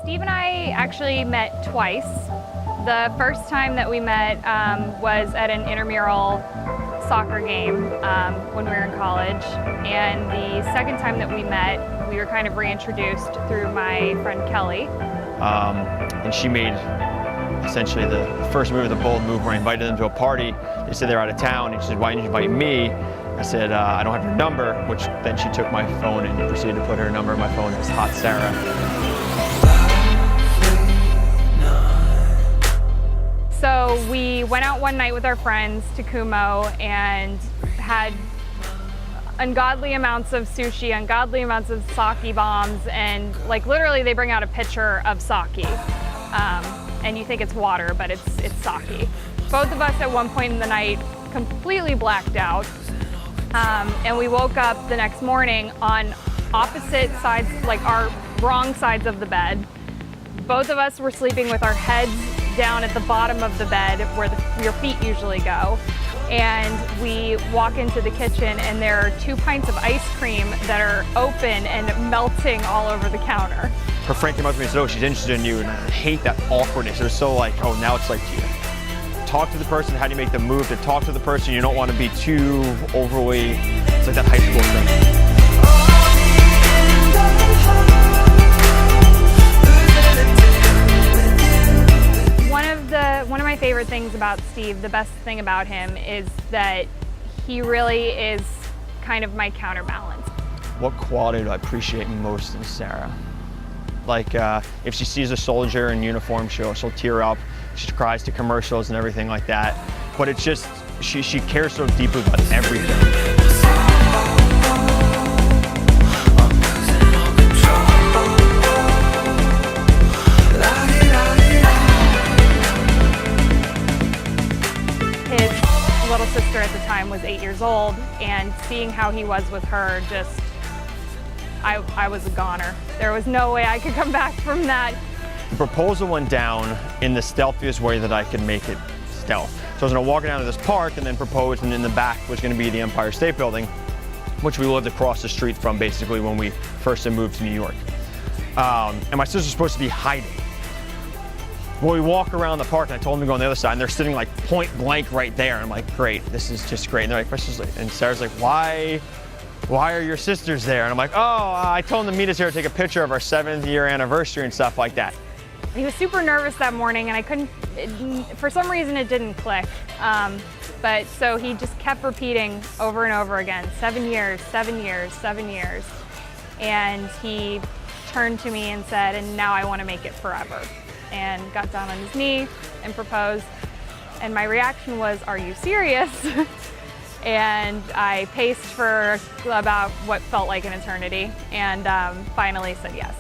Steve and I actually met twice. The first time that we met was at an intramural soccer game when we were in college. And the second time that we met, we were kind of reintroduced through my friend Kelly. And she made essentially the first move, the bold move, where I invited them to a party. They said they're out of town, and she said, "Why didn't you invite me?" I said, "I don't have your number," which then she took my phone and proceeded to put her number in my phone as Hot Sarah. So we went out one night with our friends to Kumo and had ungodly amounts of sushi, ungodly amounts of sake bombs, and like literally they bring out a pitcher of sake. And you think it's water, but it's sake. Both of us at one point in the night completely blacked out. And we woke up the next morning on opposite sides, like our wrong sides of the bed. Both of us were sleeping with our heads down at the bottom of the bed where your feet usually go. And we walk into the kitchen and there are 2 pints of ice cream that are open and melting all over the counter. Her friend came up to me and said, "Oh, she's interested in you," and I hate that awkwardness. It was so like, oh, now it's like, talk to the person, how do you make the move to talk to the person? You don't want to be too overly, it's like that high school thing. One of my favorite things about Steve, the best thing about him, is that he really is kind of my counterbalance. What quality do I appreciate most in Sarah? Like if she sees a soldier in uniform, she'll tear up. She cries to commercials and everything like that. But it's just, she cares so deeply about everything. His little sister at the time was 8 years old, and seeing how he was with her, just, I was a goner. There was no way I could come back from that. The proposal went down in the stealthiest way that I could make it stealth. So I was gonna walk down to this park and then propose, and in the back was gonna be the Empire State Building, which we lived across the street from basically when we first moved to New York. And my sister's supposed to be hiding. Well, we walk around the park and I told them to go on the other side, and they're sitting like point blank right there. And I'm like, great, this is just great. And they're like, and Sarah's like, why are your sisters there? And I'm like, oh, I told them to meet us here to take a picture of our 7th year anniversary and stuff like that. He was super nervous that morning, and I couldn't, for some reason it didn't click. But so he just kept repeating over and over again, 7 years, 7 years, 7 years. And he turned to me and said, "And now I want to make it forever." And got down on his knee and proposed. And my reaction was, "Are you serious?" And I paced for about what felt like an eternity, and finally said yes.